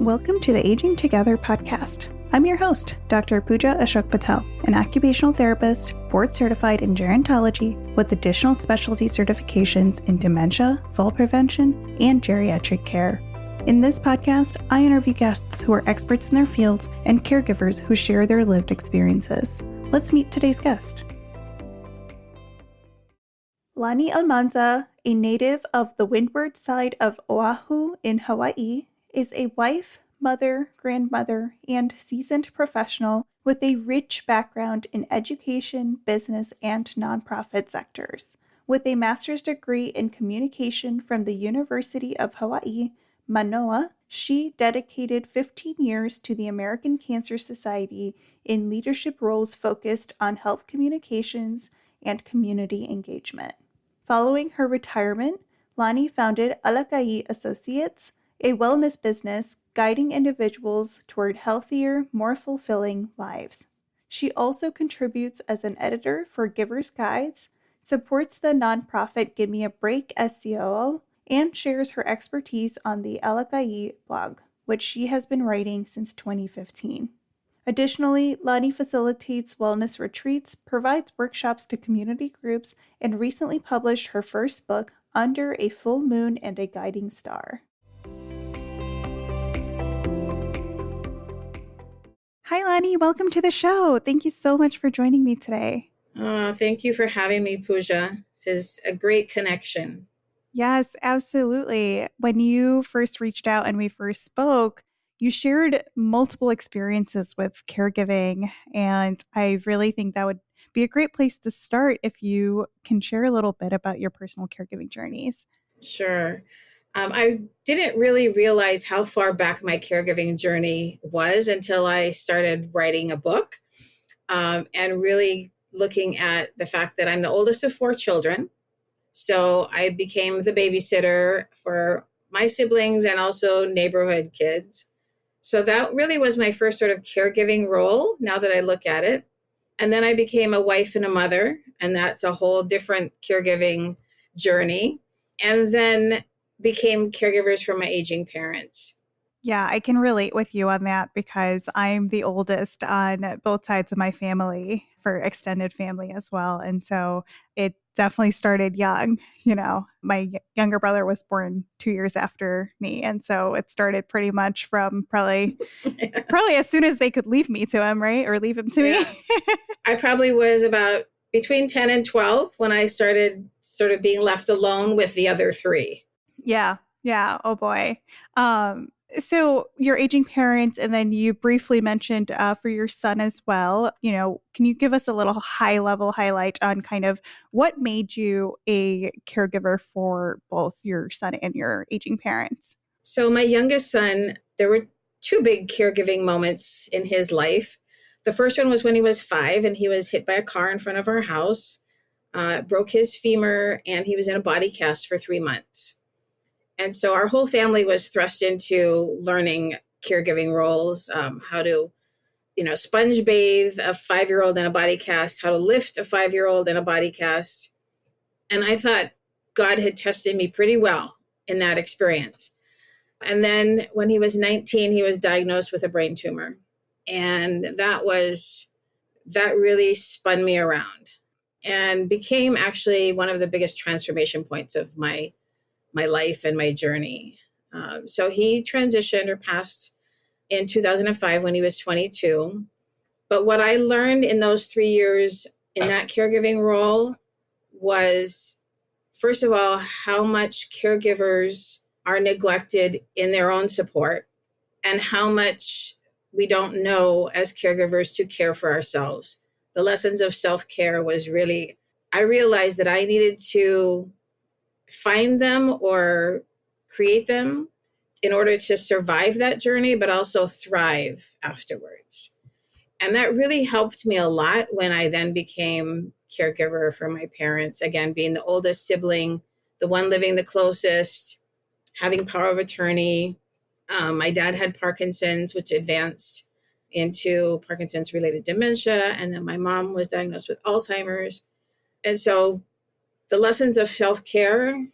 Welcome to the Aging Together podcast. I'm your host, Dr. Pooja Ashok Patel, an occupational therapist, board certified in gerontology with additional specialty certifications in dementia, fall prevention, and geriatric care. In this podcast, I interview guests who are experts in their fields and caregivers who share their lived experiences. Let's meet today's guest. Lani Almanza, a native of the Windward side of Oahu in Hawai'i, is a wife, mother, grandmother, and seasoned professional with a rich background in education, business, and nonprofit sectors. With a master's degree in communication from the University of Hawaii, Manoa, she dedicated 15 years to the American Cancer Society in leadership roles focused on health communications and community engagement. Following her retirement, Lani founded Alaka'i Associates, a wellness business guiding individuals toward healthier, more fulfilling lives. She also contributes as an editor for Givers Guides, supports the nonprofit Gimme A Break SCOO, and shares her expertise on the Alaka'i blog, which she has been writing since 2015. Additionally, Lani facilitates wellness retreats, provides workshops to community groups, and recently published her first book, Under a Full Moon and a Guiding Star. Hi, Lani. Welcome to the show. Thank you so much for joining me today. Thank you for having me, Pooja. This is a great connection. Yes, absolutely. When you first reached out and we first spoke, you shared multiple experiences with caregiving, and I really think that would be a great place to start if you can share a little bit about your personal caregiving journeys. Sure. I didn't really realize how far back my caregiving journey was until I started writing a book and really looking at the fact that I'm the oldest of 4 children. So I became the babysitter for my siblings and also neighborhood kids. So that really was my first sort of caregiving role, now that I look at it. And then I became a wife and a mother, and that's a whole different caregiving journey. And then became caregivers for my aging parents. Yeah, I can relate with you on that because I'm the oldest on both sides of my family for extended family as well. And so it definitely started young. You know, my younger brother was born 2 years after me. And so it started pretty much from probably as soon as they could leave me to him, right? Or leave him to me. I probably was about between 10 and 12 when I started sort of being left alone with the other 3. Yeah. Oh boy. So your aging parents, and then you briefly mentioned for your son as well, you know, can you give us a little high level highlight on kind of what made you a caregiver for both your son and your aging parents? So my youngest son, there were 2 big caregiving moments in his life. The first one was when he was 5 and he was hit by a car in front of our house, broke his femur, and he was in a body cast for 3 months. And so our whole family was thrust into learning caregiving roles, how to, sponge bathe a 5-year-old in a body cast, how to lift a 5-year-old in a body cast. And I thought God had tested me pretty well in that experience. And then when he was 19, he was diagnosed with a brain tumor. And that really spun me around and became actually one of the biggest transformation points of my life and my journey. So he transitioned or passed in 2005 when he was 22. But what I learned in those 3 years in that caregiving role was, first of all, how much caregivers are neglected in their own support and how much we don't know as caregivers to care for ourselves. The lessons of self-care was really, I realized that I needed to find them or create them in order to survive that journey, but also thrive afterwards. And that really helped me a lot when I then became caregiver for my parents. Again, being the oldest sibling, the one living the closest, having power of attorney. My dad had Parkinson's, which advanced into Parkinson's-related dementia. And then my mom was diagnosed with Alzheimer's. And so the lessons of self-care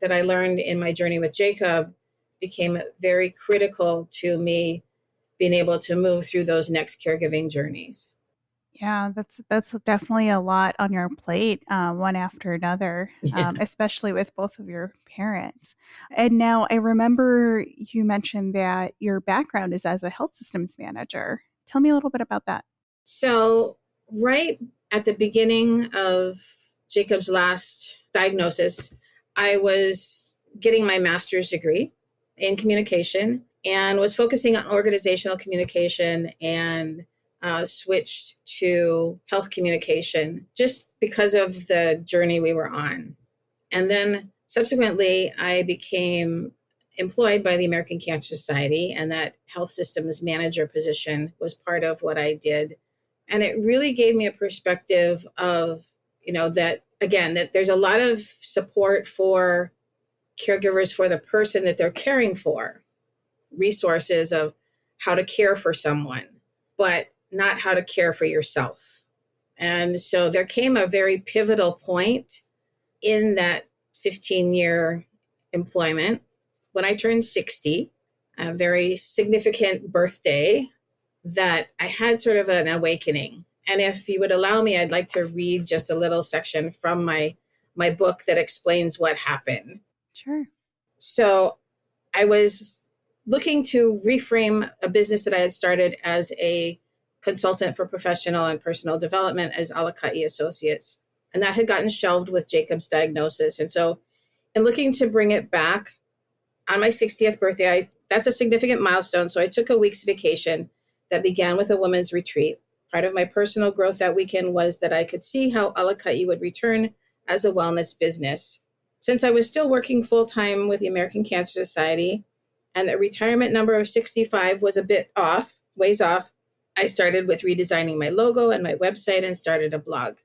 that I learned in my journey with Jacob became very critical to me being able to move through those next caregiving journeys. Yeah, that's definitely a lot on your plate, one after another, Yeah. especially with both of your parents. And now I remember you mentioned that your background is as a health systems manager. Tell me a little bit about that. So, right at the beginning of Jacob's last diagnosis, I was getting my master's degree in communication and was focusing on organizational communication and switched to health communication just because of the journey we were on. And then subsequently, I became employed by the American Cancer Society, and that health systems manager position was part of what I did. And it really gave me a perspective of, that again, that there's a lot of support for caregivers for the person that they're caring for, resources of how to care for someone, but not how to care for yourself. And so there came a very pivotal point in that 15-year employment when I turned 60, a very significant birthday, that I had sort of an awakening. And if you would allow me, I'd like to read just a little section from my book that explains what happened. Sure. So I was looking to reframe a business that I had started as a consultant for professional and personal development as Alaka'i Associates. And that had gotten shelved with Jacob's diagnosis. And so in looking to bring it back on my 60th birthday, that's a significant milestone. So I took a week's vacation that began with a women's retreat. Part of my personal growth that weekend was that I could see how Alaka'i would return as a wellness business. Since I was still working full-time with the American Cancer Society and the retirement number of 65 was a bit off, ways off, I started with redesigning my logo and my website and started a blog.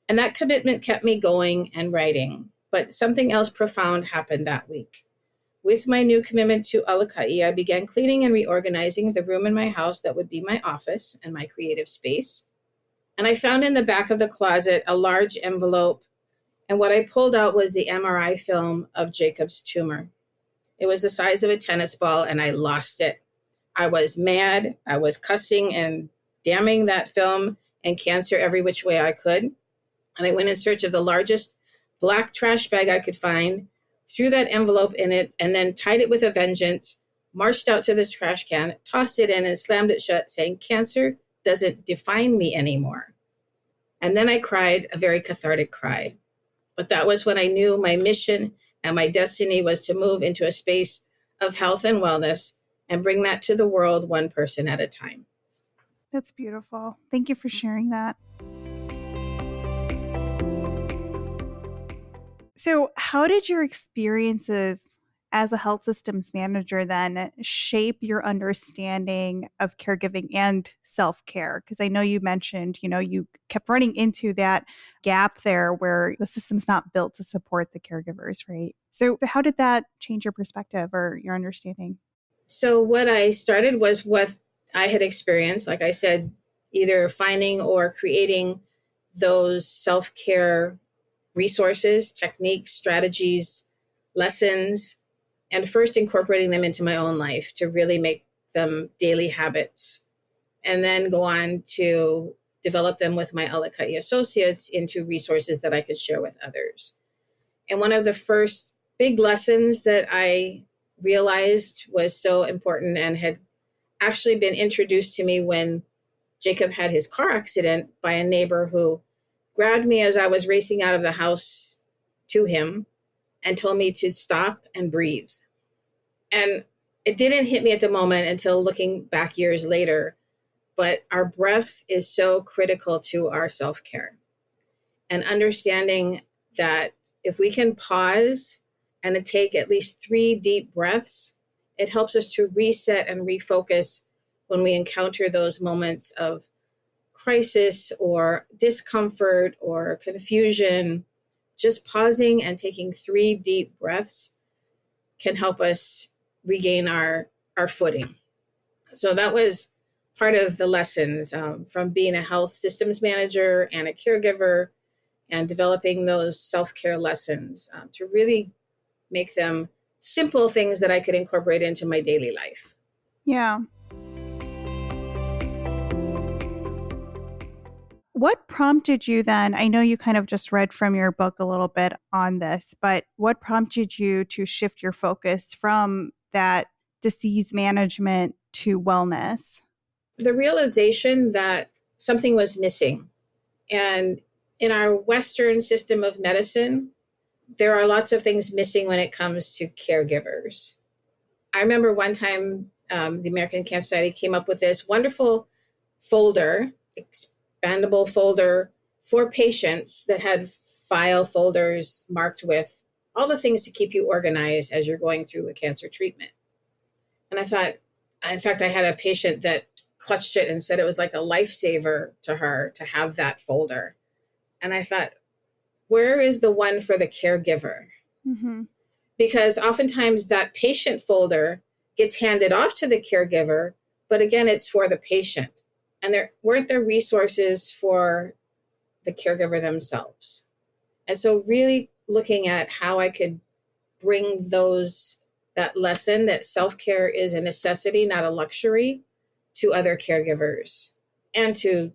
And that commitment kept me going and writing. But something else profound happened that week. With my new commitment to Alaka'i, I began cleaning and reorganizing the room in my house that would be my office and my creative space. And I found in the back of the closet a large envelope, and what I pulled out was the MRI film of Jacob's tumor. It was the size of a tennis ball, and I lost it. I was mad. I was cussing and damning that film and cancer every which way I could. And I went in search of the largest black trash bag I could find, threw that envelope in it, and then tied it with a vengeance, marched out to the trash can, tossed it in, and slammed it shut, saying, "Cancer doesn't define me anymore." And then I cried a very cathartic cry. But that was when I knew my mission and my destiny was to move into a space of health and wellness and bring that to the world one person at a time. That's beautiful. Thank you for sharing that. So, how did your experiences as a health systems manager then shape your understanding of caregiving and self-care? Because I know you mentioned, you kept running into that gap there where the system's not built to support the caregivers, right? So, how did that change your perspective or your understanding? So what I started was what I had experienced, like I said, either finding or creating those self-care resources, techniques, strategies, lessons, and first incorporating them into my own life to really make them daily habits, and then go on to develop them with my Alaka'i Associates into resources that I could share with others. And one of the first big lessons that I realized was so important and had actually been introduced to me when Jacob had his car accident by a neighbor who grabbed me as I was racing out of the house to him and told me to stop and breathe. And it didn't hit me at the moment until looking back years later, but our breath is so critical to our self-care. And understanding that if we can pause and take at least 3 deep breaths, it helps us to reset and refocus when we encounter those moments of crisis or discomfort or confusion. Just pausing and taking 3 deep breaths can help us regain our footing. So that was part of the lessons from being a health systems manager and a caregiver, and developing those self-care lessons to really make them simple things that I could incorporate into my daily life. Yeah. What prompted you then? I know you kind of just read from your book a little bit on this, but what prompted you to shift your focus from that disease management to wellness? The realization that something was missing. And in our Western system of medicine, there are lots of things missing when it comes to caregivers. I remember one time the American Cancer Society came up with this wonderful folder, expandable folder for patients that had file folders marked with all the things to keep you organized as you're going through a cancer treatment. And I thought, in fact, I had a patient that clutched it and said it was like a lifesaver to her to have that folder. And I thought, where is the one for the caregiver? Mm-hmm. Because oftentimes that patient folder gets handed off to the caregiver, but again, it's for the patient. And there weren't there resources for the caregiver themselves. And so really looking at how I could bring that lesson that self-care is a necessity, not a luxury, to other caregivers. And to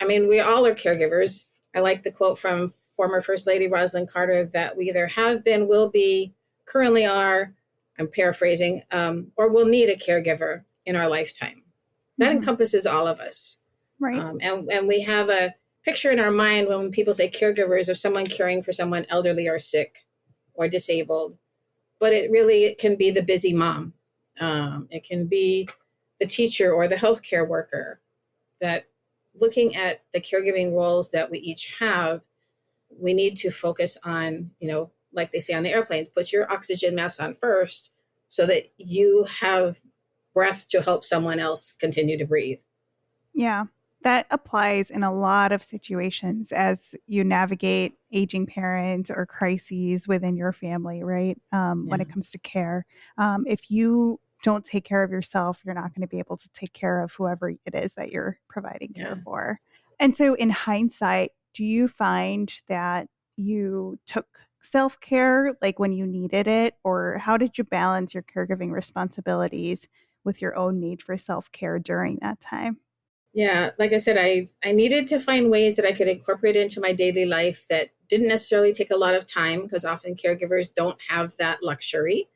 we all are caregivers. I like the quote from former First Lady Rosalind Carter that we either have been, will be, currently are, I'm paraphrasing, or will need a caregiver in our lifetime. That encompasses all of us. Right. And we have a picture in our mind when people say caregivers of someone caring for someone elderly or sick or disabled. But it can be the busy mom. It can be the teacher or the healthcare worker. That looking at the caregiving roles that we each have, we need to focus on, like they say on the airplanes, put your oxygen mask on first so that you have breath to help someone else continue to breathe. Yeah, that applies in a lot of situations as you navigate aging parents or crises within your family, right? When it comes to care. If you don't take care of yourself, you're not going to be able to take care of whoever it is that you're providing care for. And so in hindsight, do you find that you took self-care like when you needed it, or how did you balance your caregiving responsibilities with your own need for self-care during that time? Yeah, like I said, I needed to find ways that I could incorporate it into my daily life that didn't necessarily take a lot of time, because often caregivers don't have that luxury.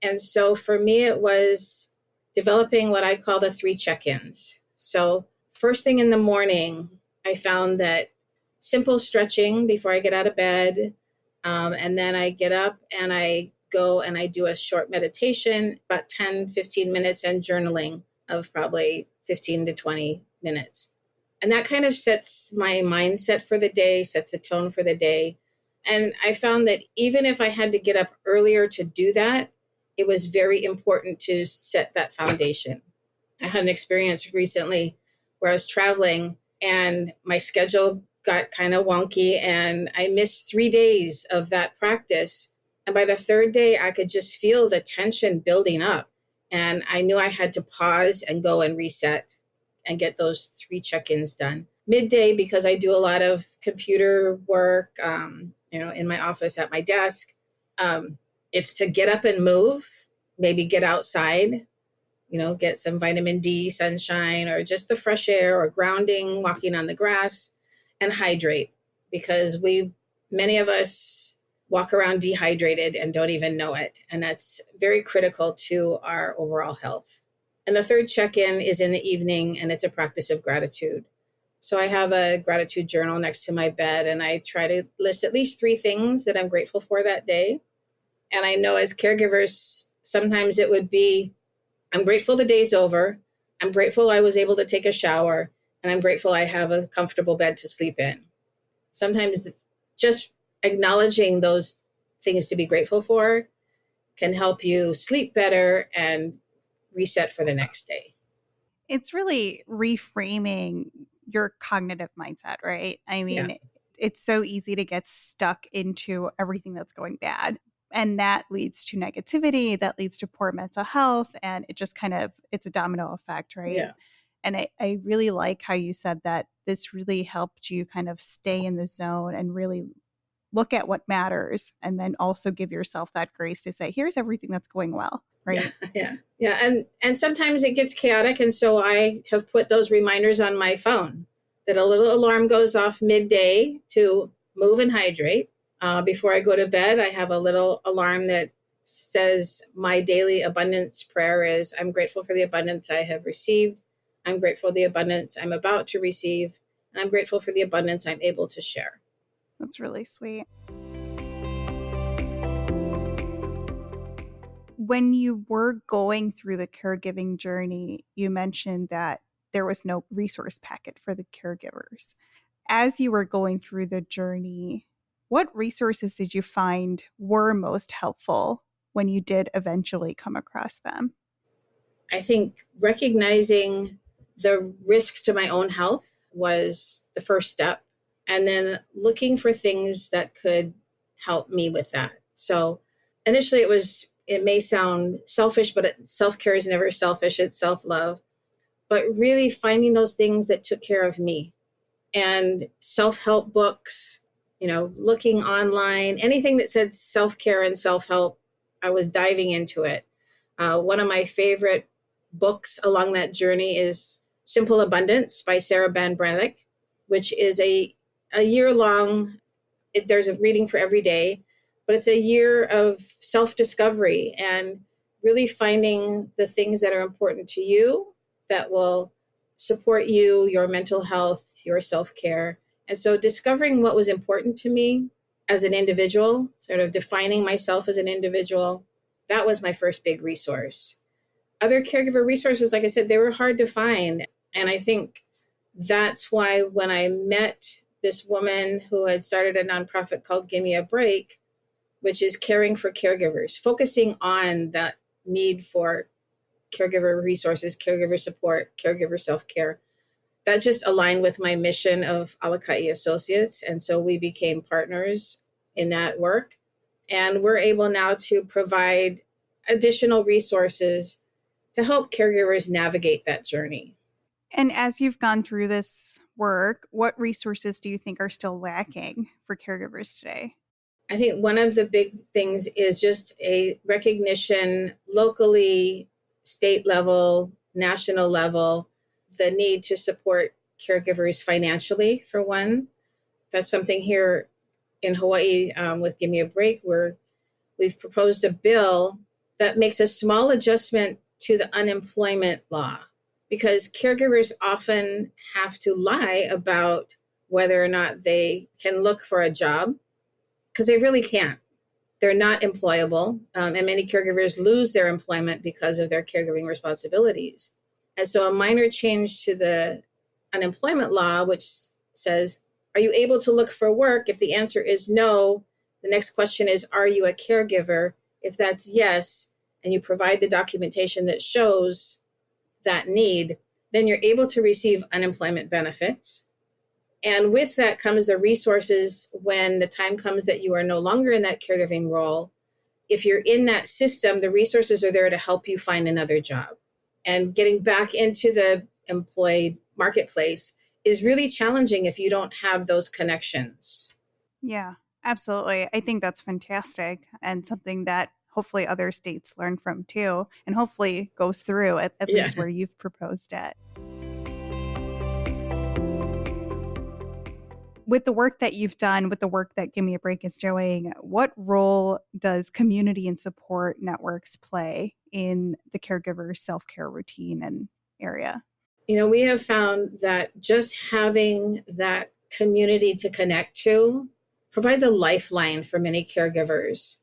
And so for me, it was developing what I call the 3 check-ins. So first thing in the morning, I found that simple stretching before I get out of bed, and then I get up and I go and I do a short meditation, about 10, 15 minutes, and journaling of probably 15 to 20 minutes. And that kind of sets my mindset for the day, sets the tone for the day. And I found that even if I had to get up earlier to do that, it was very important to set that foundation. I had an experience recently where I was traveling and my schedule got kind of wonky and I missed 3 days of that practice. And by the 3rd day, I could just feel the tension building up. And I knew I had to pause and go and reset and get those 3 check-ins done. Midday, because I do a lot of computer work, in my office at my desk, it's to get up and move, maybe get outside, get some vitamin D, sunshine, or just the fresh air, or grounding, walking on the grass, and hydrate, because many of us walk around dehydrated and don't even know it. And that's very critical to our overall health. And the 3rd check-in is in the evening, and it's a practice of gratitude. So I have a gratitude journal next to my bed, and I try to list at least 3 things that I'm grateful for that day. And I know as caregivers, sometimes it would be, I'm grateful the day's over. I'm grateful I was able to take a shower, and I'm grateful I have a comfortable bed to sleep in. Sometimes just acknowledging those things to be grateful for can help you sleep better and reset for the next day. It's really reframing your cognitive mindset, right? I mean, It's so easy to get stuck into everything that's going bad. And that leads to negativity, that leads to poor mental health. And it just it's a domino effect, right? Yeah. And I really like how you said that this really helped you kind of stay in the zone and really look at what matters and then also give yourself that grace to say, here's everything that's going well, right? Yeah. And sometimes it gets chaotic. And so I have put those reminders on my phone that a little alarm goes off midday to move and hydrate. Before I go to bed, I have a little alarm that says my daily abundance prayer is, I'm grateful for the abundance I have received. I'm grateful for the abundance I'm about to receive. And I'm grateful for the abundance I'm able to share. That's really sweet. When you were going through the caregiving journey, you mentioned that there was no resource packet for the caregivers. As you were going through the journey, what resources did you find were most helpful when you did eventually come across them? I think recognizing the risks to my own health was the first step. And then looking for things that could help me with that. So initially it may sound selfish, but self-care is never selfish. It's self-love. But really finding those things that took care of me, and self-help books, looking online, anything that said self-care and self-help, I was diving into it. One of my favorite books along that journey is Simple Abundance by Sarah Ban Brannick, which is a year-long, there's a reading for every day, but it's a year of self-discovery and really finding the things that are important to you that will support you, your mental health, your self-care. And so discovering what was important to me as an individual, sort of defining myself as an individual, that was my first big resource. Other caregiver resources, like I said, they were hard to find. And I think that's why when I met this woman who had started a nonprofit called Gimme A Break, which is caring for caregivers, focusing on that need for caregiver resources, caregiver support, caregiver self-care, that just aligned with my mission of Alaka'i Associates. And so we became partners in that work. And we're able now to provide additional resources to help caregivers navigate that journey. And as you've gone through this work, what resources do you think are still lacking for caregivers today? I think one of the big things is just a recognition locally, state level, national level, the need to support caregivers financially, for one. That's something here in Hawaii with Gimme A Break, where we've proposed a bill that makes a small adjustment to the unemployment law, because caregivers often have to lie about whether or not they can look for a job, because they really can't. They're not employable, and many caregivers lose their employment because of their caregiving responsibilities. And so a minor change to the unemployment law, which says, are you able to look for work? If the answer is no, the next question is, are you a caregiver? If that's yes, and you provide the documentation that shows that need, then you're able to receive unemployment benefits. And with that comes the resources when the time comes that you are no longer in that caregiving role. If you're in that system, the resources are there to help you find another job. And getting back into the employed marketplace is really challenging if you don't have those connections. Yeah, absolutely. I think that's fantastic and something that hopefully other states learn from too, and hopefully goes through at least where you've proposed it. With the work that you've done, with the work that Gimme A Break is doing, what role does community and support networks play in the caregiver self-care routine and area? We have found that just having that community to connect to provides a lifeline for many caregivers.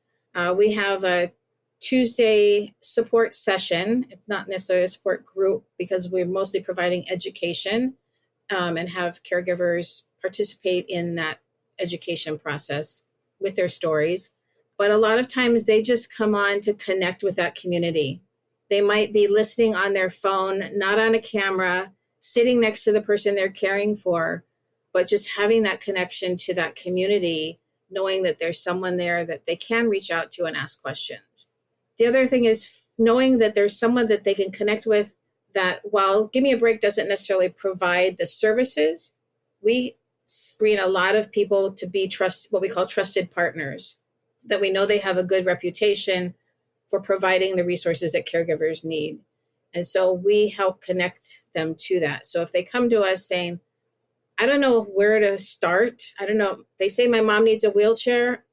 We have a Tuesday support session. It's not necessarily a support group because we're mostly providing education and have caregivers participate in that education process with their stories. But a lot of times they just come on to connect with that community. They might be listening on their phone, not on a camera, sitting next to the person they're caring for, but just having that connection to that community, knowing that there's someone there that they can reach out to and ask questions. The other thing is knowing that there's someone that they can connect with, that while Gimme A Break doesn't necessarily provide the services, we screen a lot of people to be what we call trusted partners, that we know they have a good reputation for providing the resources that caregivers need. And so we help connect them to that. So if they come to us saying, I don't know where to start, I don't know, they say my mom needs a wheelchair.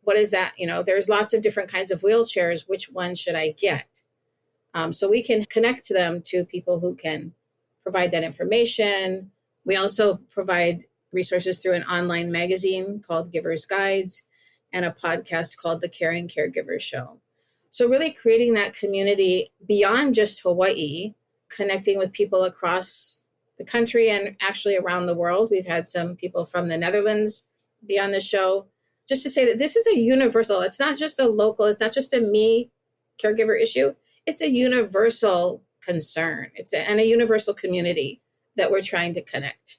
What is that? There's lots of different kinds of wheelchairs. Which one should I get? So we can connect them to people who can provide that information. We also provide resources through an online magazine called Givers Guides and a podcast called The Caring Caregivers Show. So really creating that community beyond just Hawaii, connecting with people across the country and actually around the world. We've had some people from the Netherlands be on the show, just to say that this is a universal, it's not just a local, it's not just a me caregiver issue. It's a universal concern. And a universal community that we're trying to connect.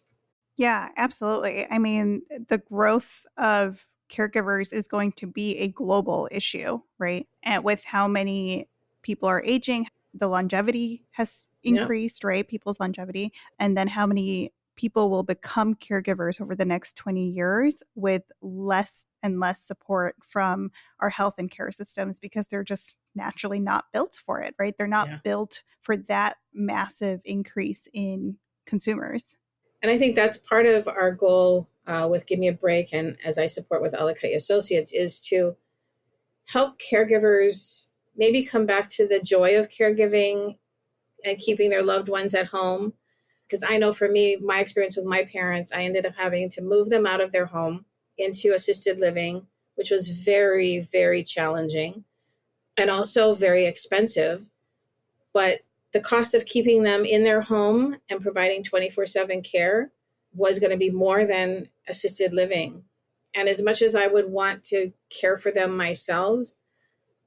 Yeah, absolutely. I mean, the growth of caregivers is going to be a global issue, right? And with how many people are aging, the longevity has increased, right? People's longevity. And then how many people will become caregivers over the next 20 years with less and less support from our health and care systems, because they're just naturally not built for it, right? They're not built for that massive increase in consumers. And I think that's part of our goal with Gimme A Break, and as I support with Alaka'i Associates, is to help caregivers maybe come back to the joy of caregiving and keeping their loved ones at home. Because I know for me, my experience with my parents, I ended up having to move them out of their home into assisted living, which was very, very challenging and also very expensive. But the cost of keeping them in their home and providing 24/7 care was going to be more than assisted living. And as much as I would want to care for them myself,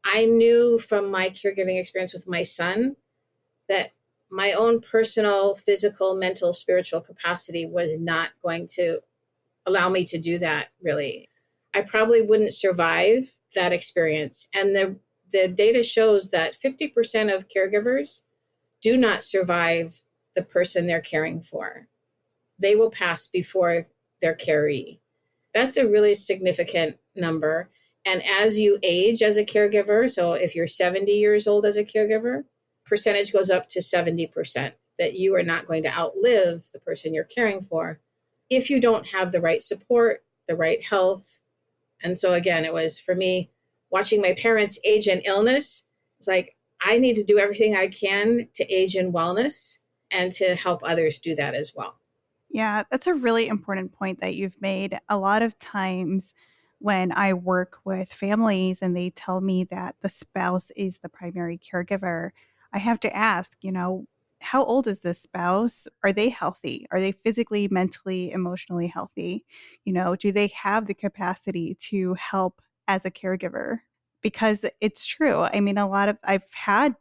I knew from my caregiving experience with my son that my own personal, physical, mental, spiritual capacity was not going to allow me to do that, really. I probably wouldn't survive that experience. And the data shows that 50% of caregivers do not survive the person they're caring for. They will pass before their caree. That's a really significant number. And as you age as a caregiver, so if you're 70 years old as a caregiver, percentage goes up to 70%, that you are not going to outlive the person you're caring for if you don't have the right support, the right health. And so again, it was for me, watching my parents age in illness, it's like, I need to do everything I can to age in wellness and to help others do that as well. Yeah, that's a really important point that you've made. A lot of times when I work with families and they tell me that the spouse is the primary caregiver, I have to ask, how old is this spouse? Are they healthy? Are they physically, mentally, emotionally healthy? Do they have the capacity to help as a caregiver? Because it's true. I mean, I've had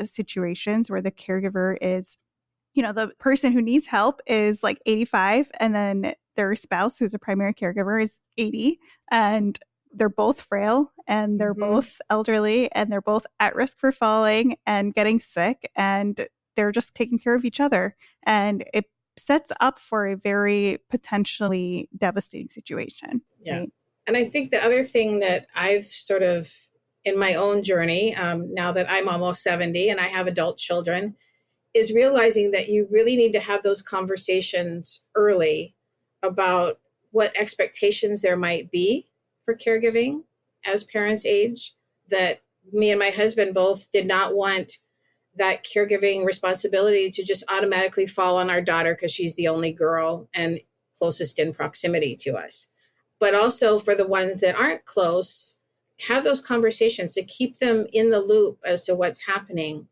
situations where the caregiver is, the person who needs help is like 85, and then their spouse, who's a primary caregiver, is 80, and they're both frail and they're both elderly and they're both at risk for falling and getting sick, and they're just taking care of each other. And it sets up for a very potentially devastating situation. Yeah. Right? And I think the other thing that I've sort of in my own journey, now that I'm almost 70 and I have adult children, is realizing that you really need to have those conversations early about what expectations there might be for caregiving as parents age. That me and my husband both did not want that caregiving responsibility to just automatically fall on our daughter because she's the only girl and closest in proximity to us. But also for the ones that aren't close, have those conversations to keep them in the loop as to what's happening.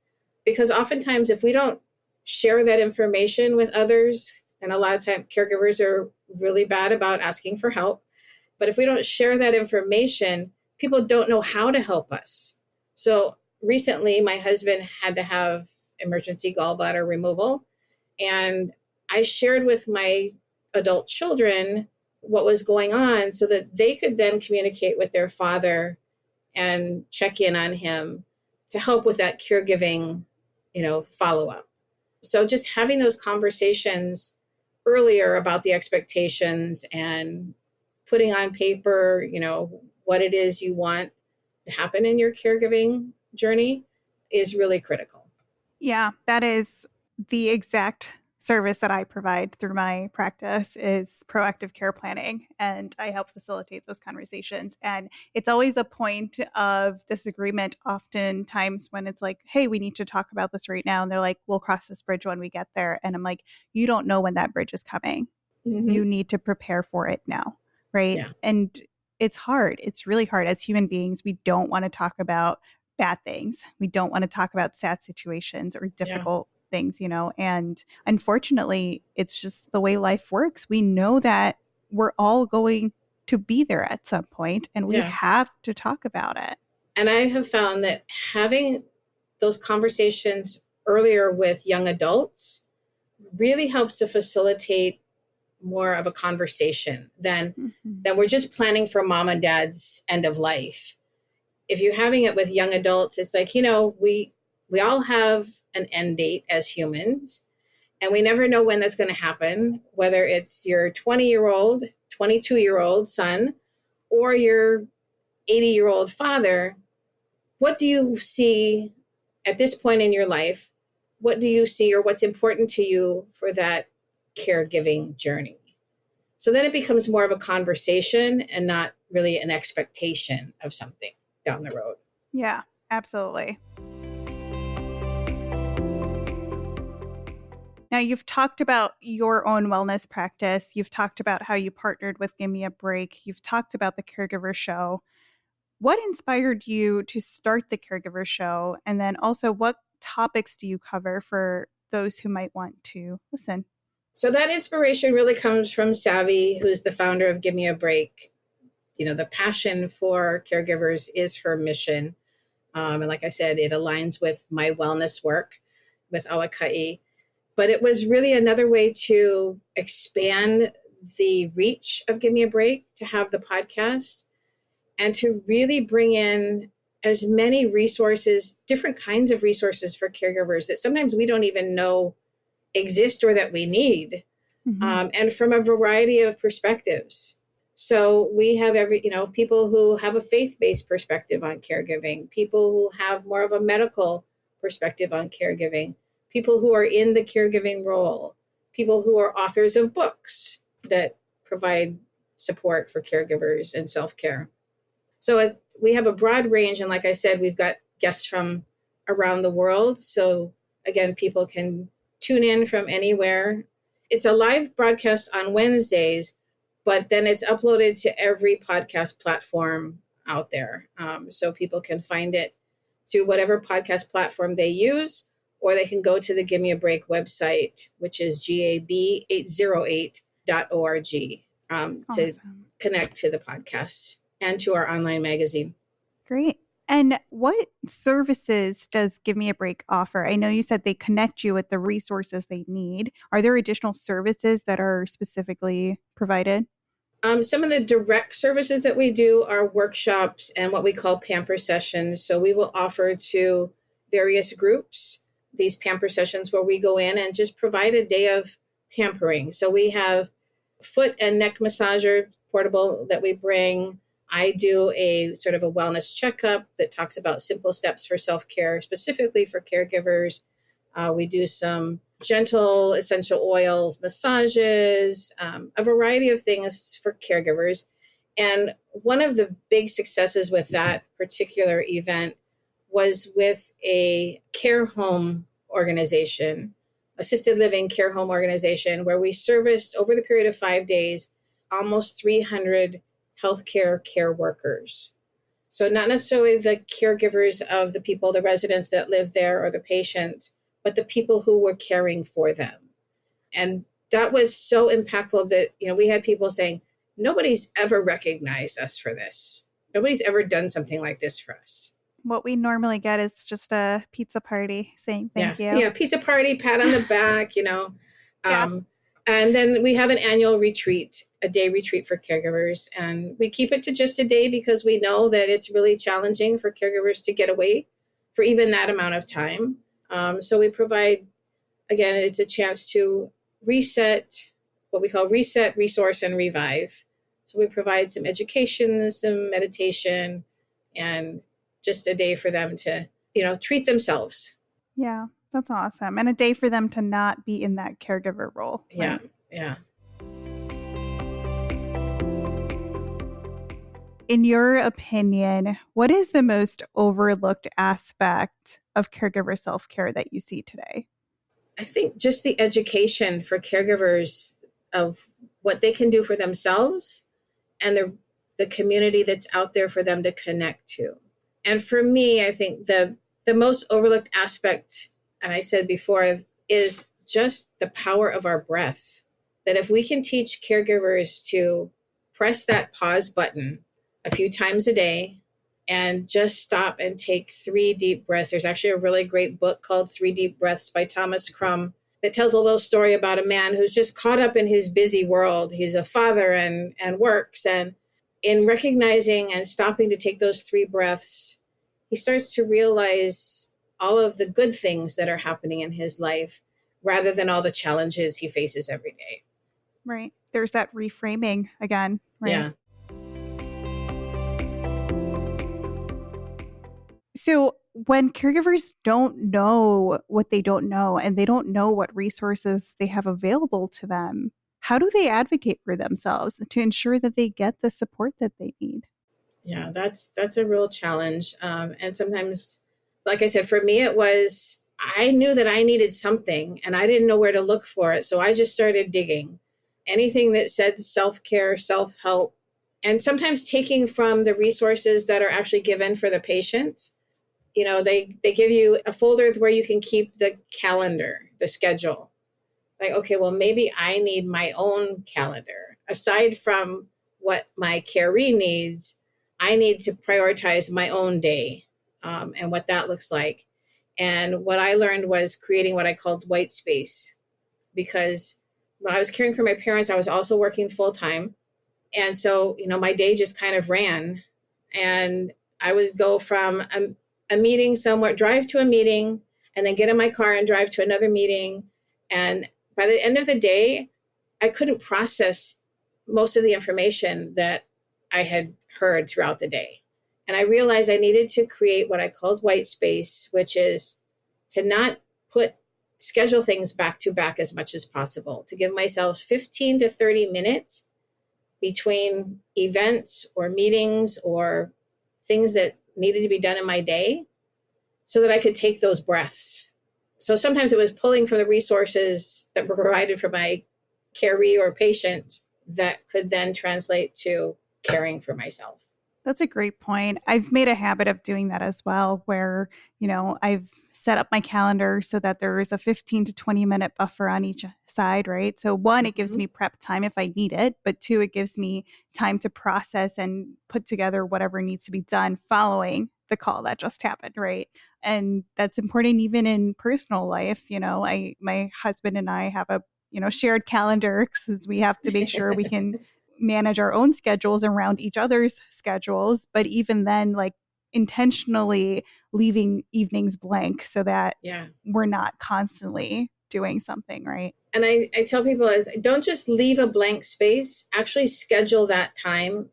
Because oftentimes if we don't share that information with others, and a lot of times caregivers are really bad about asking for help, but if we don't share that information, people don't know how to help us. So recently, my husband had to have emergency gallbladder removal, and I shared with my adult children what was going on so that they could then communicate with their father and check in on him to help with that caregiving, follow-up. So just having those conversations earlier about the expectations and putting on paper, what it is you want to happen in your caregiving journey is really critical. Yeah, that is the exact service that I provide through my practice is proactive care planning, and I help facilitate those conversations. And it's always a point of disagreement oftentimes when it's like, hey, we need to talk about this right now. And they're like, we'll cross this bridge when we get there. And I'm like, you don't know when that bridge is coming. Mm-hmm. You need to prepare for it now. Right. Yeah. And it's hard. It's really hard. As human beings, we don't want to talk about bad things. We don't want to talk about sad situations or difficult things, and unfortunately, it's just the way life works. We know that we're all going to be there at some point, and we have to talk about it. And I have found that having those conversations earlier with young adults really helps to facilitate more of a conversation than we're just planning for mom and dad's end of life. If you're having it with young adults, it's like, we all have an end date as humans, and we never know when that's going to happen, whether it's your 20-year-old, 22-year-old son or your 80-year-old father. What do you see at this point in your life? What do you see, or what's important to you for that caregiving journey? So then it becomes more of a conversation and not really an expectation of something down the road. Yeah, absolutely. Now, you've talked about your own wellness practice. You've talked about how you partnered with Gimme A Break. You've talked about the Caregiver Show. What inspired you to start the Caregiver Show? And then also, what topics do you cover for those who might want to listen? So that inspiration really comes from Savvy, who's the founder of Gimme A Break. The passion for caregivers is her mission. And like I said, it aligns with my wellness work with Alaka'i. But it was really another way to expand the reach of Gimme A Break, to have the podcast, and to really bring in as many resources, different kinds of resources for caregivers that sometimes we don't even know exist or that we need, and from a variety of perspectives. So we have people who have a faith-based perspective on caregiving, people who have more of a medical perspective on caregiving, people who are in the caregiving role, people who are authors of books that provide support for caregivers and self-care. So we have a broad range. And like I said, we've got guests from around the world. So again, people can tune in from anywhere. It's a live broadcast on Wednesdays, but then it's uploaded to every podcast platform out there. So people can find it through whatever podcast platform they use, or they can go to the Gimme A Break website, which is gab808.org, to connect to the podcast and to our online magazine. Great. And what services does Gimme A Break offer? I know you said they connect you with the resources they need. Are there additional services that are specifically provided? Some of the direct services that we do are workshops and what we call pamper sessions. So we will offer to various groups these pamper sessions where we go in and just provide a day of pampering. So we have foot and neck massager portable that we bring. I do a sort of a wellness checkup that talks about simple steps for self-care, specifically for caregivers. We do some gentle essential oils, massages, a variety of things for caregivers. And one of the big successes with that particular event was with a care home organization, assisted living care home organization, where we serviced over the period of 5 days almost 300 healthcare care workers. So not necessarily the caregivers of the people, the residents that live there or the patients, but the people who were caring for them. And that was so impactful that, we had people saying, nobody's ever recognized us for this. Nobody's ever done something like this for us. What we normally get is just a pizza party saying thank you. Yeah, pizza party, pat on the back, And then we have an annual retreat, a day retreat for caregivers. And we keep it to just a day because we know that it's really challenging for caregivers to get away for even that amount of time. So we provide, again, it's a chance to reset, what we call reset, resource, and revive. So we provide some education, some meditation, and just a day for them to, treat themselves. Yeah, that's awesome. And a day for them to not be in that caregiver role. Yeah, right? yeah. In your opinion, what is the most overlooked aspect of caregiver self-care that you see today? I think just the education for caregivers of what they can do for themselves and the community that's out there for them to connect to. And for me, I think the most overlooked aspect, and I said before, is just the power of our breath. That if we can teach caregivers to press that pause button a few times a day and just stop and take 3 deep breaths. There's actually a really great book called 3 Deep Breaths by Thomas Crum that tells a little story about a man who's just caught up in his busy world. He's a father and works. And in recognizing and stopping to take those 3 breaths, he starts to realize all of the good things that are happening in his life rather than all the challenges he faces every day. Right. There's that reframing again, right? Yeah. So when caregivers don't know what they don't know and they don't know what resources they have available to them, how do they advocate for themselves to ensure that they get the support that they need? Yeah, that's a real challenge. And sometimes, like I said, for me, it was, I knew that I needed something and I didn't know where to look for it. So I just started digging. Anything that said self-care, self-help, and sometimes taking from the resources that are actually given for the patient. They give you a folder where you can keep the calendar, the schedule. Like, okay, well, maybe I need my own calendar. Aside from what my caree needs, I need to prioritize my own day, and what that looks like. And what I learned was creating what I called white space, because when I was caring for my parents, I was also working full time. And so, my day just kind of ran. And I would go from a meeting somewhere, drive to a meeting, and then get in my car and drive to another meeting. And by the end of the day, I couldn't process most of the information that I had heard throughout the day. And I realized I needed to create what I called white space, which is to not schedule things back to back as much as possible, to give myself 15 to 30 minutes between events or meetings or things that needed to be done in my day so that I could take those breaths. So sometimes it was pulling from the resources that were provided for my caree or patient that could then translate to caring for myself. That's a great point. I've made a habit of doing that as well, where, I've set up my calendar so that there is a 15 to 20-minute buffer on each side, right? So 1, it gives me prep time if I need it, but 2, it gives me time to process and put together whatever needs to be done following the call that just happened, right? And that's important even in personal life. My husband and I have a, shared calendar because we have to make sure we can manage our own schedules around each other's schedules. But even then, like, intentionally leaving evenings blank so that we're not constantly doing something, right? And I tell people is don't just leave a blank space, actually schedule that time,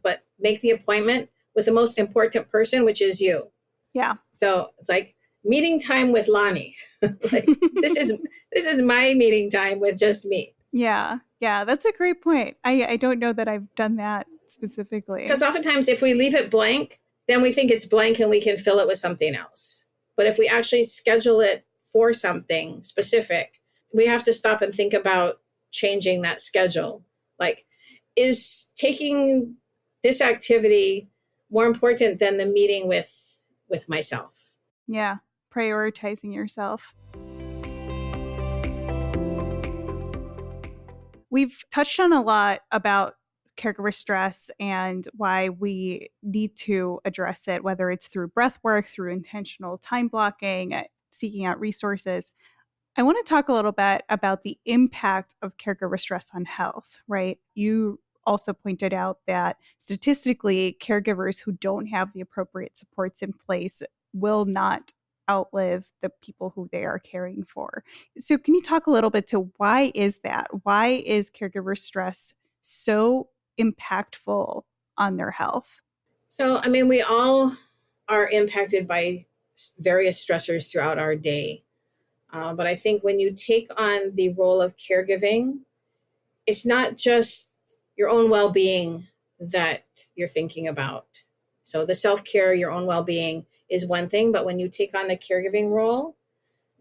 but make the appointment with the most important person, which is you. Yeah. So it's like meeting time with Lani. Like, this is my meeting time with just me. Yeah. Yeah. That's a great point. I don't know that I've done that specifically. Because oftentimes if we leave it blank, then we think it's blank and we can fill it with something else. But if we actually schedule it for something specific, we have to stop and think about changing that schedule. Like, is taking this activity more important than the meeting with myself? Yeah. Prioritizing yourself. We've touched on a lot about caregiver stress and why we need to address it, whether it's through breath work, through intentional time blocking, seeking out resources. I want to talk a little bit about the impact of caregiver stress on health, right? You also pointed out that statistically, caregivers who don't have the appropriate supports in place will not outlive the people who they are caring for. So can you talk a little bit to why is that? Why is caregiver stress so impactful on their health? So, I mean, we all are impacted by various stressors throughout our day. But I think when you take on the role of caregiving, it's not just your own well being that you're thinking about. So, the self care, your own well being is one thing. But when you take on the caregiving role,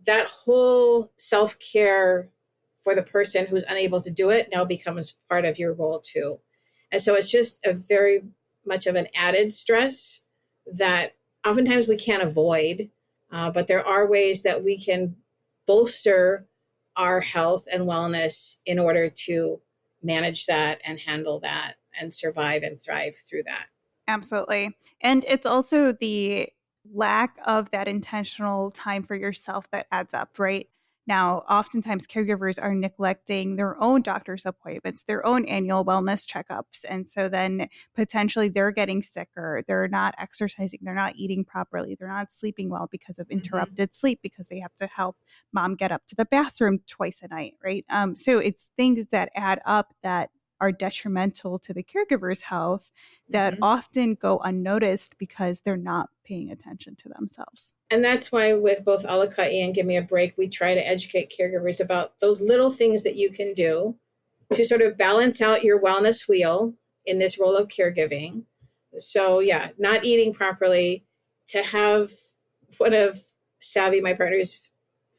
that whole self care for the person who's unable to do it now becomes part of your role too. And so it's just a very much of an added stress that oftentimes we can't avoid, but there are ways that we can bolster our health and wellness in order to manage that and handle that and survive and thrive through that. Absolutely. And it's also the lack of that intentional time for yourself that adds up, right? Now, oftentimes caregivers are neglecting their own doctor's appointments, their own annual wellness checkups. And so then potentially they're getting sicker. They're not exercising. They're not eating properly. They're not sleeping well because of interrupted sleep because they have to help mom get up to the bathroom twice a night, right? So it's things that add up that are detrimental to the caregiver's health that often go unnoticed because they're not paying attention to themselves. And that's why with both Alaka'i and Gimme A Break, we try to educate caregivers about those little things that you can do to sort of balance out your wellness wheel in this role of caregiving. So yeah, not eating properly, to have one of Savvy, my partner's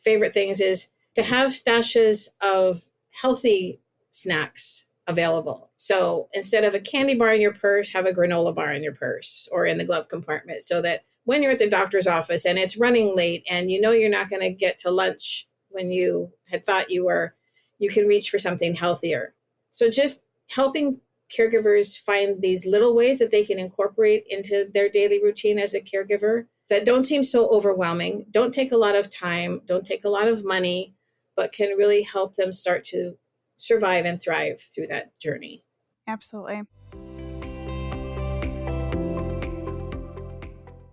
favorite things is to have stashes of healthy snacks available. So instead of a candy bar in your purse, have a granola bar in your purse or in the glove compartment so that when you're at the doctor's office and it's running late and you know you're not going to get to lunch when you had thought you were, you can reach for something healthier. So just helping caregivers find these little ways that they can incorporate into their daily routine as a caregiver that don't seem so overwhelming, don't take a lot of time, don't take a lot of money, but can really help them start to survive and thrive through that journey. Absolutely.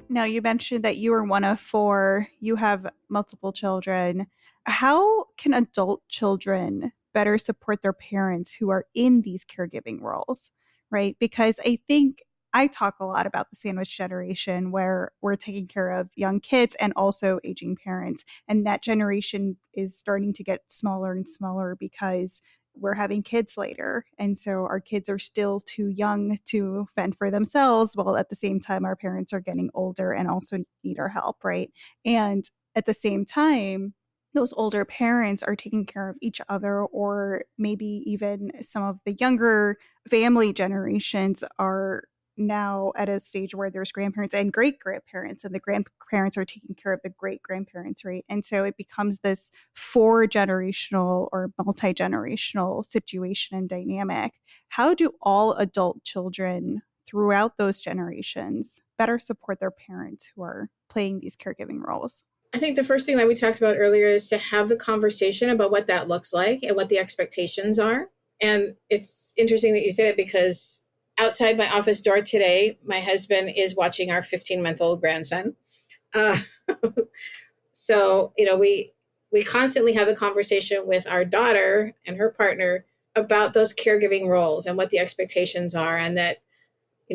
Now, you mentioned that you are one of four, you have multiple children. How can adult children better support their parents who are in these caregiving roles, right? Because I think I talk a lot about the sandwich generation where we're taking care of young kids and also aging parents. And that generation is starting to get smaller and smaller because we're having kids later. And so our kids are still too young to fend for themselves, while at the same time, our parents are getting older and also need our help, right? And at the same time, those older parents are taking care of each other, or maybe even some of the younger family generations are now at a stage where there's grandparents and great grandparents, and the grandparents are taking care of the great grandparents, right? And so it becomes this 4 generational or multi generational situation and dynamic. How do all adult children throughout those generations better support their parents who are playing these caregiving roles? I think the first thing that we talked about earlier is to have the conversation about what that looks like and what the expectations are. And it's interesting that you say that because outside my office door today, my husband is watching our 15-month-old grandson. Uh, so, we constantly have the conversation with our daughter and her partner about those caregiving roles and what the expectations are, and that,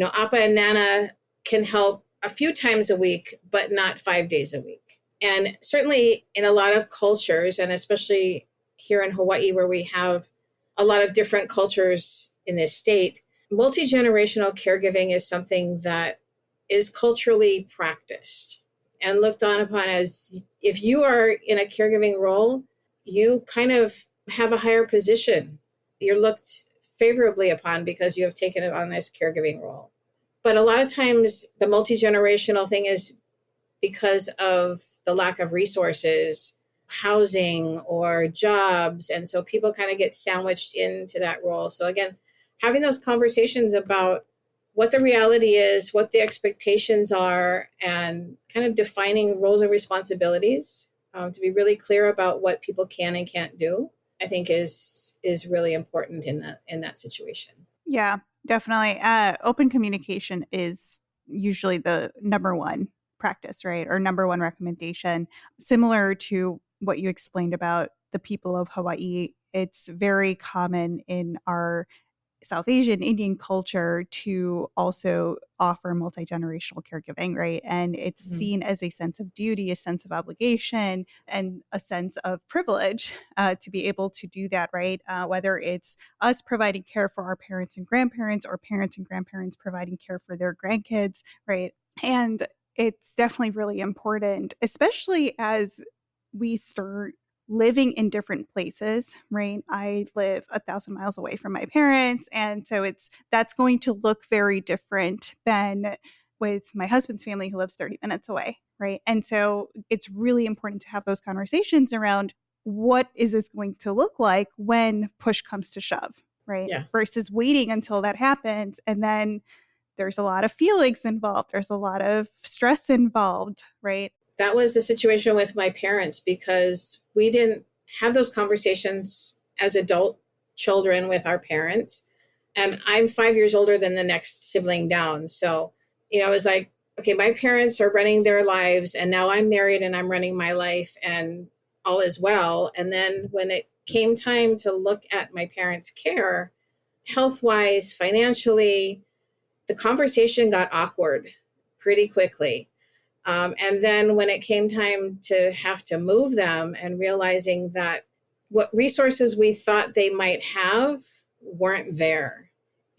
Appa and Nana can help a few times a week, but not 5 days a week. And certainly in a lot of cultures, and especially here in Hawaii, where we have a lot of different cultures in this state, multi-generational caregiving is something that is culturally practiced and looked on upon as, if you are in a caregiving role, you kind of have a higher position. You're looked favorably upon because you have taken on this caregiving role. But a lot of times the multi-generational thing is because of the lack of resources, housing, or jobs. And so people kind of get sandwiched into that role. So again, having those conversations about what the reality is, what the expectations are, and kind of defining roles and responsibilities to be really clear about what people can and can't do, I think is really important in that situation. Yeah, definitely. Open communication is usually the number one practice, right? Or number one recommendation, similar to what you explained about the people of Hawaii. It's very common in our South Asian Indian culture to also offer multi-generational caregiving, right? And it's seen as a sense of duty, a sense of obligation, and a sense of privilege to be able to do that, right? Whether it's us providing care for our parents and grandparents, or parents and grandparents providing care for their grandkids, right? And it's definitely really important, especially as we start living in different places, right? I live 1,000 miles away from my parents. And so that's going to look very different than with my husband's family who lives 30 minutes away, right? And so it's really important to have those conversations around what is this going to look like when push comes to shove, right? Yeah. Versus waiting until that happens. And then there's a lot of feelings involved. There's a lot of stress involved, right? That was the situation with my parents because we didn't have those conversations as adult children with our parents. And I'm 5 years older than the next sibling down. So, it was like, okay, my parents are running their lives and now I'm married and I'm running my life and all is well. And then when it came time to look at my parents' care, health-wise, financially, the conversation got awkward pretty quickly. And then when it came time to have to move them and realizing that what resources we thought they might have weren't there.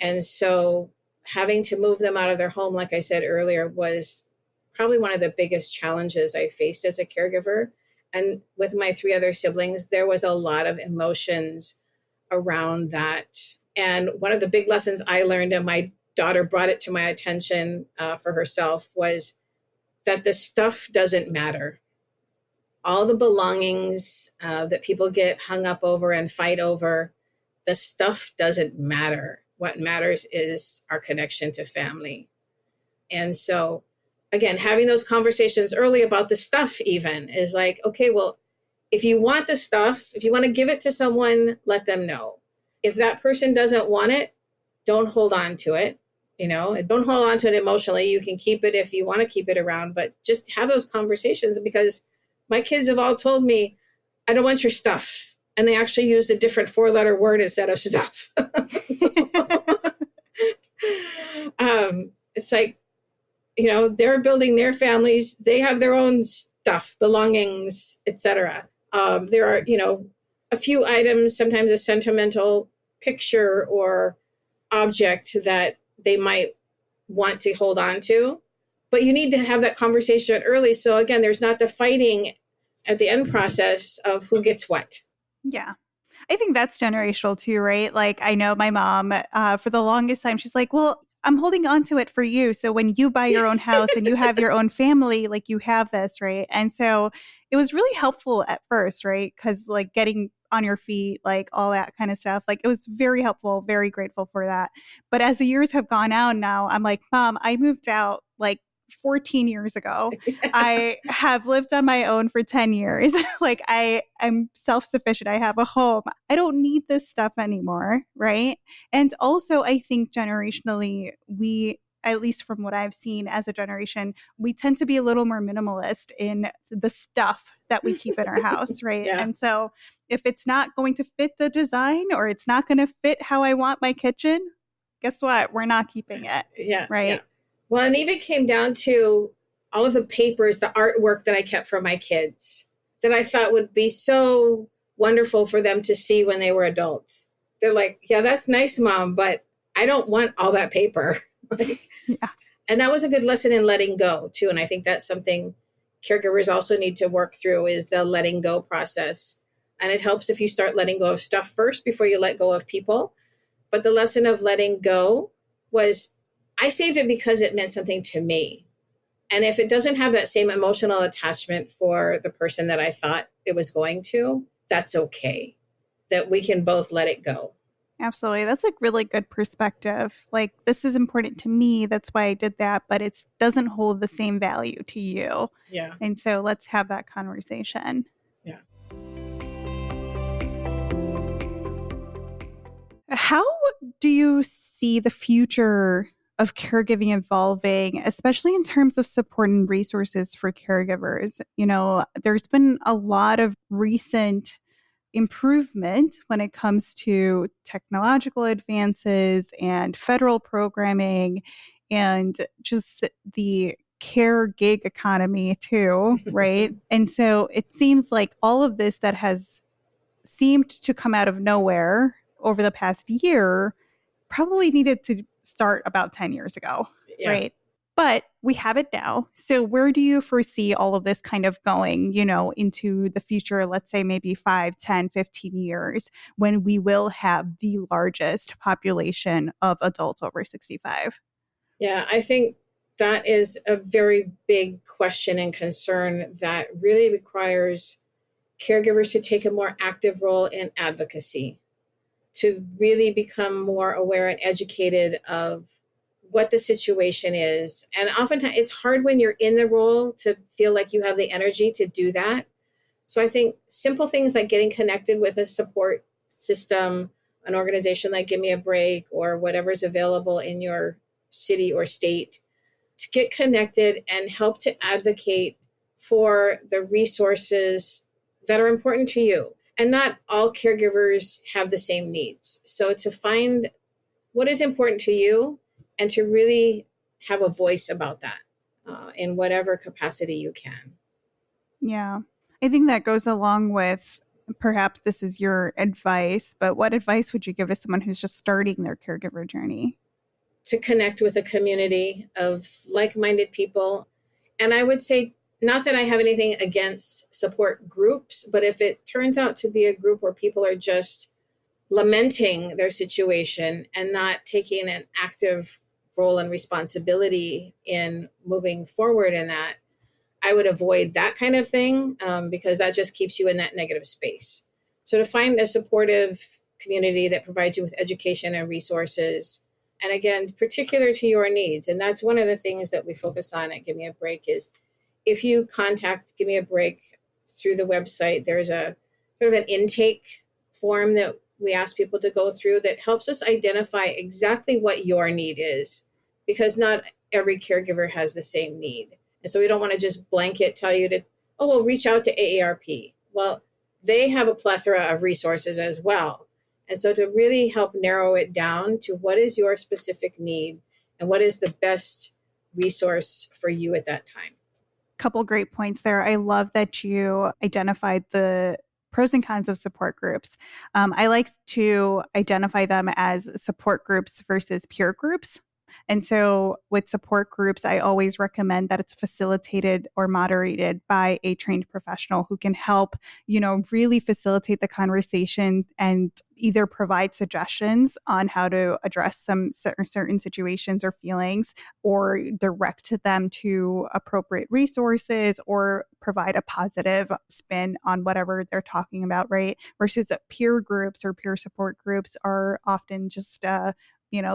And so having to move them out of their home, like I said earlier, was probably one of the biggest challenges I faced as a caregiver. And with my 3 other siblings, there was a lot of emotions around that. And one of the big lessons I learned, and my daughter brought it to my attention for herself, was that the stuff doesn't matter. All the belongings that people get hung up over and fight over, the stuff doesn't matter. What matters is our connection to family. And so, again, having those conversations early about the stuff even is like, okay, well, if you want the stuff, if you want to give it to someone, let them know. If that person doesn't want it, don't hold on to it. Don't hold on to it emotionally. You can keep it if you want to keep it around, but just have those conversations because my kids have all told me, I don't want your stuff. And they actually used a different 4-letter word instead of stuff. It's like, they're building their families. They have their own stuff, belongings, etc. There are, a few items, sometimes a sentimental picture or object that they might want to hold on to, but you need to have that conversation early. So again, there's not the fighting at the end process of who gets what. Yeah. I think that's generational too, right? Like I know my mom, for the longest time, she's like, well, I'm holding on to it for you. So when you buy your own house and you have your own family, like you have this, right? And so it was really helpful at first, right? Because like getting on your feet, like all that kind of stuff, like it was very helpful, very grateful for that. But as the years have gone on now, I'm like, Mom, I moved out like 14 years ago. I have lived on my own for 10 years. Like I'm self-sufficient. I have a home. I don't need this stuff anymore. Right. And also I think generationally, we, at least from what I've seen as a generation, we tend to be a little more minimalist in the stuff that we keep in our house. Right. Yeah. And so if it's not going to fit the design or it's not going to fit how I want my kitchen, guess what? We're not keeping it. Yeah. Right. Yeah. Well, and even came down to all of the papers, the artwork that I kept for my kids that I thought would be so wonderful for them to see when they were adults. They're like, yeah, that's nice, Mom, but I don't want all that paper. Yeah. And that was a good lesson in letting go too. And I think that's something caregivers also need to work through is the letting go process. And it helps if you start letting go of stuff first before you let go of people. But the lesson of letting go was I saved it because it meant something to me. And if it doesn't have that same emotional attachment for the person that I thought it was going to, that's okay. That we can both let it go. Absolutely. That's a really good perspective. Like, this is important to me. That's why I did that, but it doesn't hold the same value to you. Yeah. And so let's have that conversation. Yeah. How do you see the future of caregiving evolving, especially in terms of support and resources for caregivers. There's been a lot of recent improvement when it comes to technological advances and federal programming and just the care gig economy too, right? And so it seems like all of this that has seemed to come out of nowhere over the past year probably needed to start about 10 years ago, right? But we have it now. So where do you foresee all of this kind of going, into the future, let's say maybe 5, 10, 15 years, when we will have the largest population of adults over 65? Yeah, I think that is a very big question and concern that really requires caregivers to take a more active role in advocacy, to really become more aware and educated of what the situation is. And oftentimes it's hard when you're in the role to feel like you have the energy to do that. So I think simple things like getting connected with a support system, an organization like Gimme A Break or whatever's available in your city or state, to get connected and help to advocate for the resources that are important to you. And not all caregivers have the same needs. So to find what is important to you and to really have a voice about that in whatever capacity you can. Yeah. I think that goes along with, perhaps this is your advice, but what advice would you give to someone who's just starting their caregiver journey? To connect with a community of like-minded people. And I would say, not that I have anything against support groups, but if it turns out to be a group where people are just lamenting their situation and not taking an active role and responsibility in moving forward in that, I would avoid that kind of thing because that just keeps you in that negative space. So to find a supportive community that provides you with education and resources, and again, particular to your needs. And that's one of the things that we focus on at Give Me a Break is if you contact Give Me a Break through the website, there's a sort of an intake form that we ask people to go through that helps us identify exactly what your need is, because not every caregiver has the same need. And so we don't want to just blanket tell you to, oh, well, reach out to AARP. Well, they have a plethora of resources as well. And so to really help narrow it down to what is your specific need and what is the best resource for you at that time. Couple great points there. I love that you identified the pros and cons of support groups. I like to identify them as support groups versus peer groups. And so with support groups, I always recommend that it's facilitated or moderated by a trained professional who can help, really facilitate the conversation and either provide suggestions on how to address some certain situations or feelings, or direct them to appropriate resources, or provide a positive spin on whatever they're talking about, right? Versus peer groups or peer support groups are often just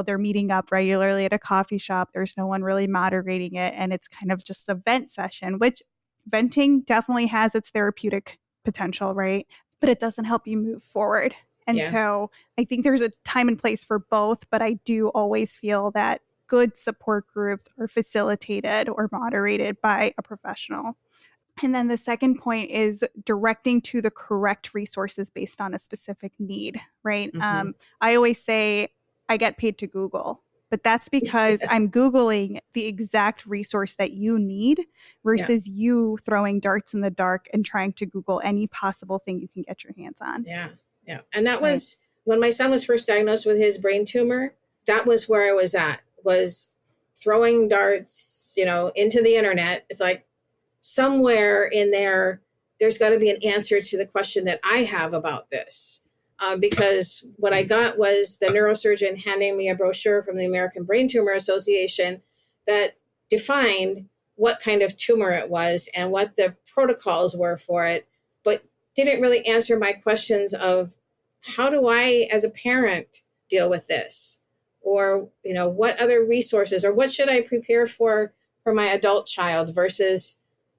they're meeting up regularly at a coffee shop. There's no one really moderating it. And it's kind of just a vent session, which venting definitely has its therapeutic potential, right? But it doesn't help you move forward. And so I think there's a time and place for both, but I do always feel that good support groups are facilitated or moderated by a professional. And then the second point is directing to the correct resources based on a specific need, right? Mm-hmm. I always say, I get paid to Google, but that's because I'm Googling the exact resource that you need versus you throwing darts in the dark and trying to Google any possible thing you can get your hands on. Yeah. And that was when my son was first diagnosed with his brain tumor. That was where I was at, was throwing darts, into the internet. It's like somewhere in there's got to be an answer to the question that I have about this. Because what I got was the neurosurgeon handing me a brochure from the American Brain Tumor Association that defined what kind of tumor it was and what the protocols were for it, but didn't really answer my questions of how do I, as a parent, deal with this? Or, what other resources, or what should I prepare for my adult child versus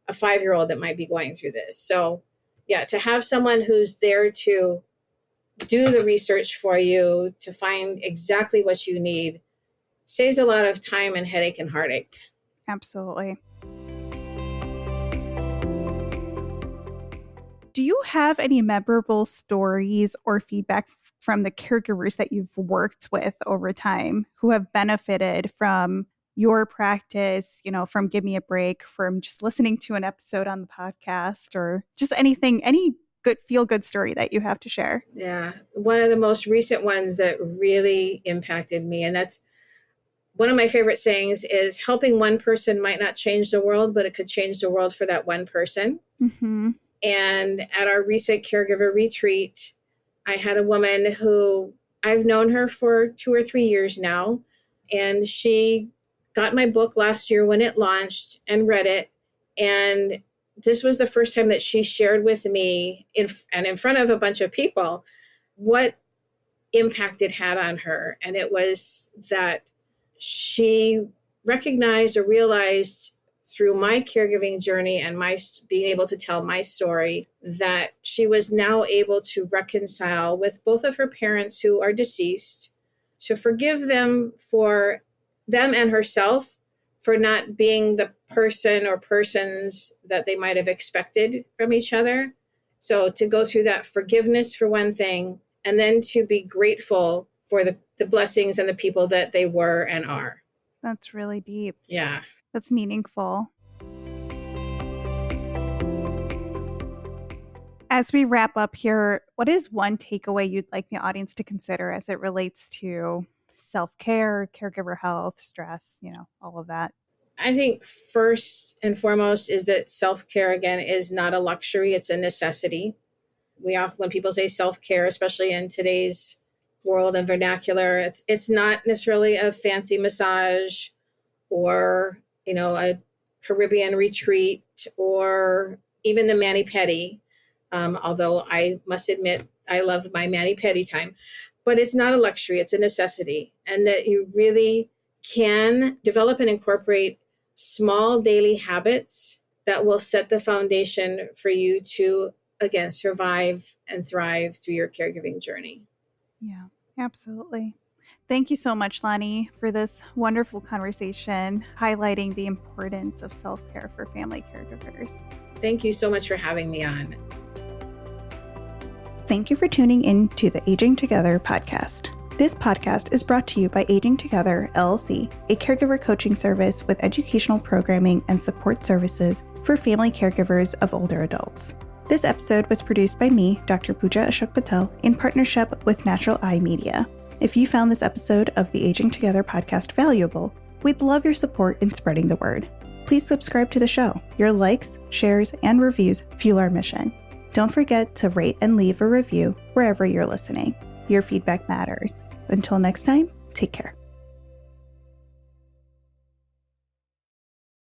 a 5-year-old that might be going through this? So, to have someone who's there to do the research for you, to find exactly what you need, saves a lot of time and headache and heartache. Absolutely. Do you have any memorable stories or feedback from the caregivers that you've worked with over time who have benefited from your practice, from Gimme A Break, from just listening to an episode on the podcast, or just anything, any good feel-good story that you have to share? Yeah. One of the most recent ones that really impacted me, and that's one of my favorite sayings, is helping one person might not change the world, but it could change the world for that one person. Mm-hmm. And at our recent caregiver retreat, I had a woman who I've known her for 2 or 3 years now. And she got my book last year when it launched and read it. And this was the first time that she shared with me in front of a bunch of people what impact it had on her. And it was that she recognized or realized through my caregiving journey and my being able to tell my story that she was now able to reconcile with both of her parents who are deceased, to forgive them and herself for not being the person or persons that they might have expected from each other. So to go through that forgiveness for one thing, and then to be grateful for the blessings and the people that they were and are. That's really deep. Yeah. That's meaningful. As we wrap up here, what is one takeaway you'd like the audience to consider as it relates to self-care, caregiver health, stress, all of that? I think first and foremost is that self-care, again, is not a luxury. It's a necessity. When people say self-care, especially in today's world and vernacular, it's not necessarily a fancy massage or, a Caribbean retreat or even the mani-pedi. Although I must admit, I love my mani-pedi time, but it's not a luxury. It's a necessity. And that you really can develop and incorporate small daily habits that will set the foundation for you to, again, survive and thrive through your caregiving journey. Yeah, absolutely. Thank you so much, Lani, for this wonderful conversation highlighting the importance of self-care for family caregivers. Thank you so much for having me on. Thank you for tuning in to the Aging Together podcast. This podcast is brought to you by Aging Together, LLC, a caregiver coaching service with educational programming and support services for family caregivers of older adults. This episode was produced by me, Dr. Pooja Ashok Patel, in partnership with Natural Eye Media. If you found this episode of the Aging Together podcast valuable, we'd love your support in spreading the word. Please subscribe to the show. Your likes, shares, and reviews fuel our mission. Don't forget to rate and leave a review wherever you're listening. Your feedback matters. Until next time, take care.